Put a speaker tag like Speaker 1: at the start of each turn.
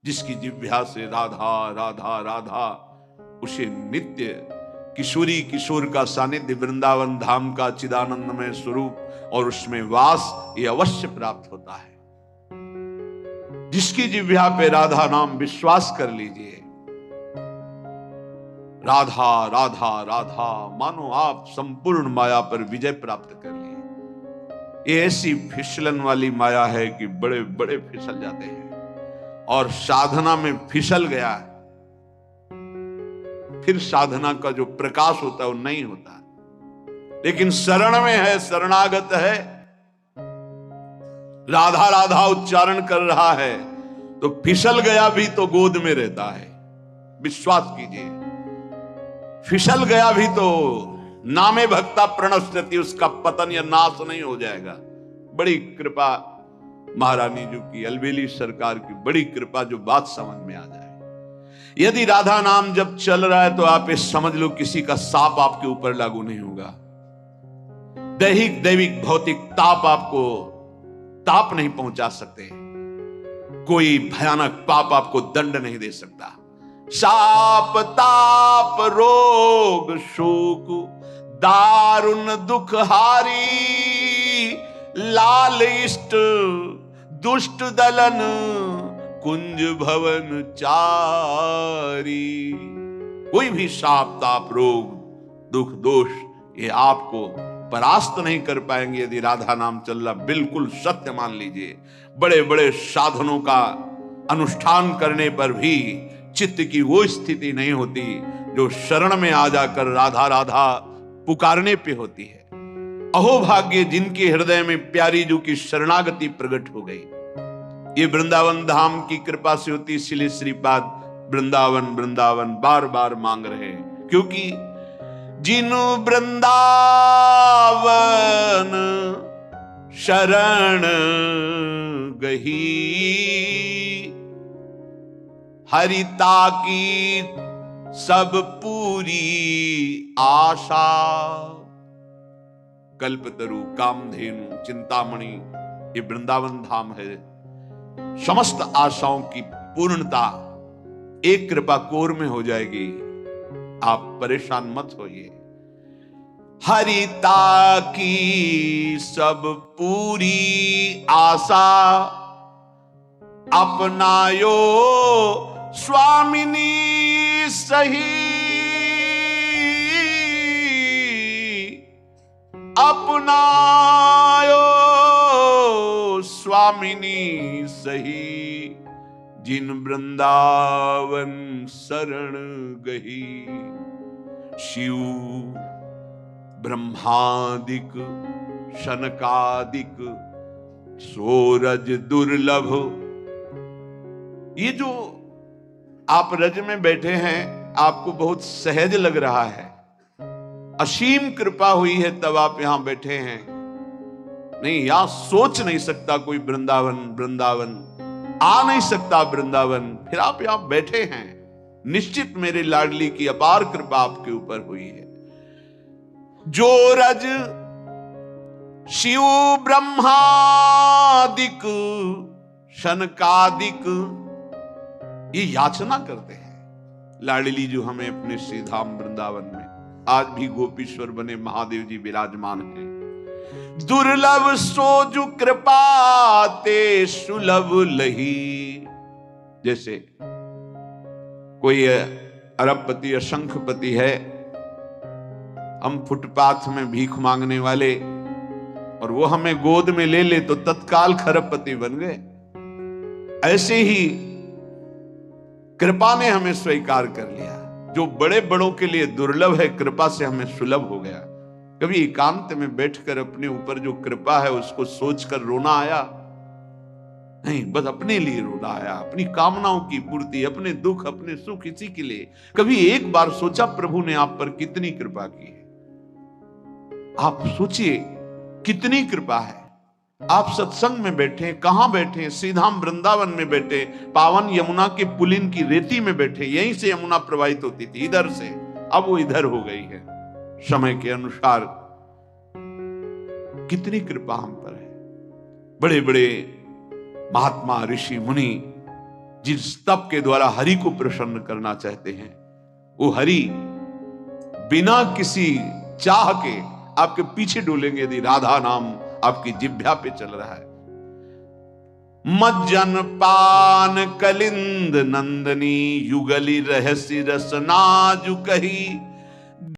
Speaker 1: जिसकी जिह्वा से राधा राधा राधा, उसे नित्य किशोरी किशोर का सानिध्य, वृंदावन धाम का चिदानंदमय स्वरूप और उसमें वास ये अवश्य प्राप्त होता है। जिसकी जिह्वा पे राधा नाम, विश्वास कर लीजिए, राधा राधा राधा, मानो आप संपूर्ण माया पर विजय प्राप्त कर लिए। ये ऐसी फिसलन वाली माया है कि बड़े बड़े फिसल जाते हैं, और साधना में फिसल गया फिर साधना का जो प्रकाश होता है वो नहीं होता। लेकिन शरण में है, शरणागत है, राधा राधा उच्चारण कर रहा है, तो फिसल गया भी तो गोद में रहता है। विश्वास कीजिए, फिसल गया भी तो नामे भक्ता प्रणश्यति, उसका पतन या नाश नहीं हो जाएगा। बड़ी कृपा महारानी जी की, अलबेली सरकार की बड़ी कृपा, जो बात समझ में आ जाए। यदि राधा नाम जब चल रहा है तो आप ये समझ लो किसी का साप आपके ऊपर लागू नहीं होगा। दैहिक दैविक भौतिक ताप आपको ताप नहीं पहुंचा सकते। कोई भयानक पाप आपको दंड नहीं दे सकता। शाप ताप रोग शोक दारुण दुख हारी, लाल इष्ट दुष्ट दलन कुंज भवन चारी। कोई भी शाप ताप रोग दुख दोष ये आपको परास्त नहीं कर पाएंगे यदि राधा नाम चल रहा। बिल्कुल सत्य मान लीजिए। बड़े बड़े साधनों का अनुष्ठान करने पर भी चित्त की वो स्थिति नहीं होती जो शरण में आ जाकर राधा राधा पुकारने पे होती है। अहोभाग्य जिनके हृदय में प्यारी जू की शरणागति प्रकट हो गई। ये वृंदावन धाम की कृपा से होती, इसलिए श्रीपाद वृंदावन वृंदावन बार बार मांग रहे हैं, क्योंकि जिन वृंदावन शरण गही, हरिता की सब पूरी आशा। कल्पतरु, कामधेनु, चिंतामणि, ये वृंदावन धाम है। समस्त आशाओं की पूर्णता एक कृपा कोर में हो जाएगी। आप परेशान मत होइए। हरिता की सब पूरी आशा, अपनायो स्वामिनी सही, अपनायो स्वामिनी सही, जिन वृंदावन शरण गही। शिव ब्रह्मादिक शनकादिक सोरज दुर्लभ। ये जो आप रज में बैठे हैं आपको बहुत सहज लग रहा है, असीम कृपा हुई है तब आप यहां बैठे हैं। नहीं, यहां सोच नहीं सकता कोई वृंदावन वृंदावन, आ नहीं सकता वृंदावन, फिर आप यहां बैठे हैं। निश्चित मेरे लाडली की अपार कृपा आपके ऊपर हुई है। जो रज शिव ब्रह्मादिक शनकादिक ये याचना करते हैं, लाडली जो हमें अपने श्री धाम वृंदावन में आज भी गोपीश्वर बने महादेव जी विराजमान हैं। दुर्लभ सोजु कृपा ते सुलभ लही। जैसे कोई अरबपति या शंखपति है, हम फुटपाथ में भीख मांगने वाले, और वो हमें गोद में ले ले तो तत्काल खरबपति बन गए। ऐसे ही कृपा ने हमें स्वीकार कर लिया। जो बड़े बड़ों के लिए दुर्लभ है, कृपा से हमें सुलभ हो गया। कभी एकांत में बैठकर अपने ऊपर जो कृपा है उसको सोचकर रोना आया? नहीं, बस अपने लिए रोना आया, अपनी कामनाओं की पूर्ति, अपने दुख अपने सुख, इसी के लिए। कभी एक बार सोचा प्रभु ने आप पर कितनी कृपा की है? आप सोचिए कितनी कृपा है। आप सत्संग में बैठे, कहां बैठे? श्रीधाम वृंदावन में बैठे, पावन यमुना के पुलिन की रेती में बैठे। यहीं से यमुना प्रवाहित होती थी, इधर से, अब वो इधर हो गई है समय के अनुसार। कितनी कृपा हम पर है। बड़े बड़े महात्मा ऋषि मुनि जिस तप के द्वारा हरि को प्रसन्न करना चाहते हैं, वो हरि बिना किसी चाह के आपके पीछे डोलेंगे यदि राधा नाम आपकी जिह्वा पे चल रहा है। मज्जन पान कलिंद नंदनी युगली रहस्य रसना जु कही